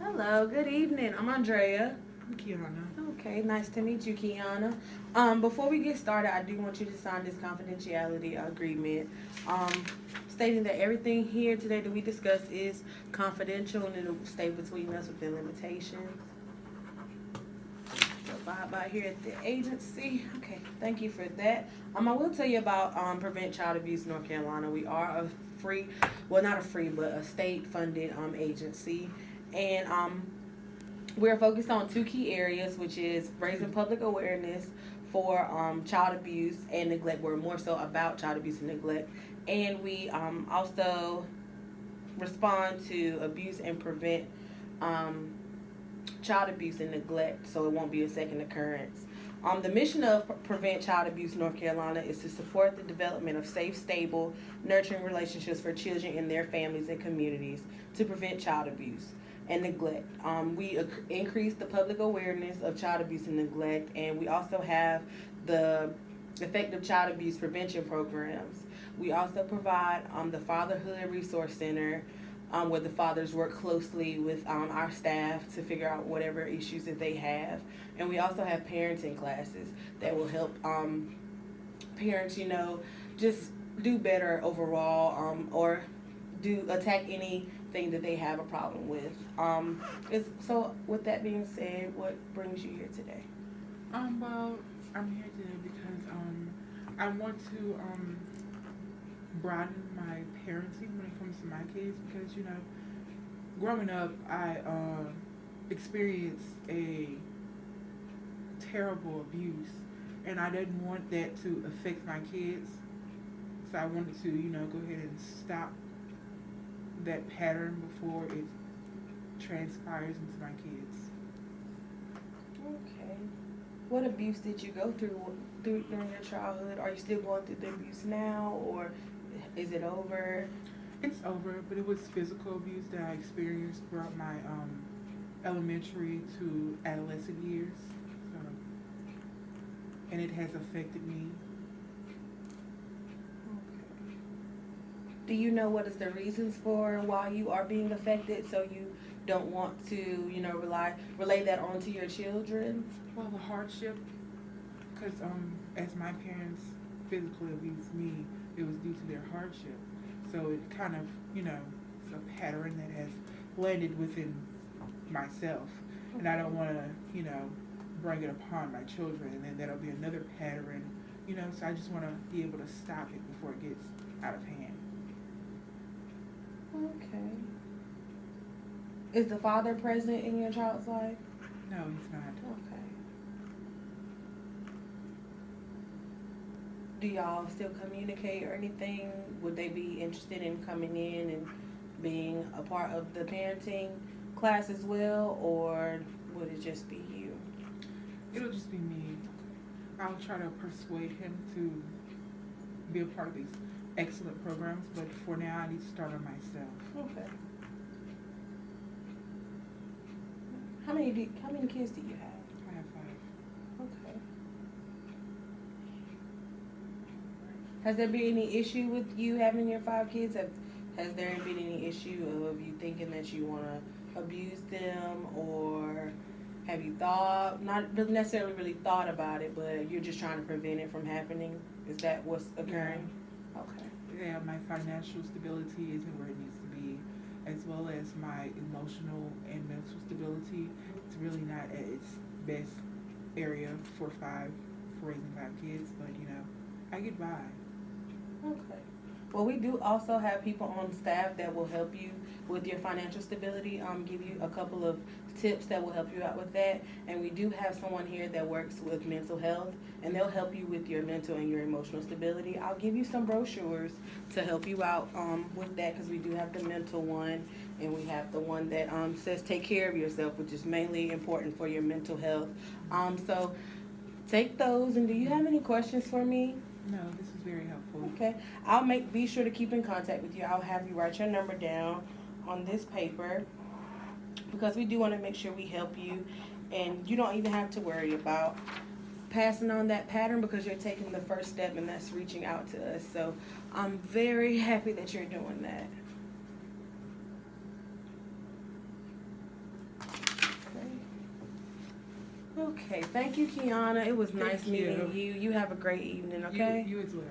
Hello, good evening. I'm Andrea. Kiana. Okay, nice to meet you, Kiana. Before we get started, I do want you to sign this confidentiality agreement, um, stating that everything here today that we discuss is confidential and it'll stay between us within limitations. Abide by here at the agency. Okay, thank you for that. I will tell you about Prevent Child Abuse North Carolina. We are a free, well, not a free, but a state-funded agency, and we're focused on two key areas, which is raising public awareness for child abuse and neglect. We're more so about child abuse and neglect, and we also respond to abuse and prevent um, child abuse and neglect, so it won't be a second occurrence. The mission of Prevent Child Abuse North Carolina is to support the development of safe, stable, nurturing relationships for children and their families and communities to prevent child abuse and neglect. We increase the public awareness of child abuse and neglect, and we also have the effective child abuse prevention programs. We also provide the Fatherhood Resource Center, where the fathers work closely with our staff to figure out whatever issues that they have. And we also have parenting classes that will help parents, just do better overall, or do attack anything that they have a problem with. So with that being said, what brings you here today? Well, I'm here today because I want to broaden my parenting when it comes to my kids because growing up I experienced a terrible abuse and I didn't want that to affect my kids, so I wanted to go ahead and stop that pattern before it transpires into my kids. Okay. What abuse did you go through during your childhood? Are you still going through the abuse now, or is it over? It's over, but it was physical abuse that I experienced throughout my elementary to adolescent years, so, and it has affected me. Okay. Do you know what is the reasons for why you are being affected? So you don't want to, relay that on to your children? Well, the hardship, because as my parents physically abused me, it was due to their hardship. So it kind of, it's a pattern that has landed within myself. And I don't want to, bring it upon my children, and then that'll be another pattern, so I just want to be able to stop it before it gets out of hand. Okay. Is the father present in your child's life? No, he's not. Okay. Do y'all still communicate or anything? Would they be interested in coming in and being a part of the parenting class as well, or would it just be you? It'll just be me. I'll try to persuade him to be a part of these excellent programs, but for now I need to start on myself. Okay. How many kids do you have? I have 5. Okay. Has there been any issue with you having your 5 kids? Has there been any issue of you thinking that you want to abuse them, or have you not necessarily really thought about it, but you're just trying to prevent it from happening? Is that what's occurring? Yeah. Okay. Yeah, my financial stability isn't where it needs to be, as well as my emotional and mental stability. It's really not at its best area for raising 5 kids, but I get by. Okay. Well, we do also have people on staff that will help you with your financial stability, give you a couple of tips that will help you out with that. And we do have someone here that works with mental health, and they'll help you with your mental and your emotional stability. I'll give you some brochures to help you out with that, because we do have the mental one, and we have the one that says take care of yourself, which is mainly important for your mental health. So take those. And do you have any questions for me? No, this is very helpful. Okay. Be sure to keep in contact with you. I'll have you write your number down on this paper, because we do want to make sure we help you, and you don't even have to worry about passing on that pattern, because you're taking the first step, and that's reaching out to us. So I'm very happy that you're doing that. Okay, thank you, Kiana. It was Thank nice you. meeting you. You have a great evening, okay? You as well.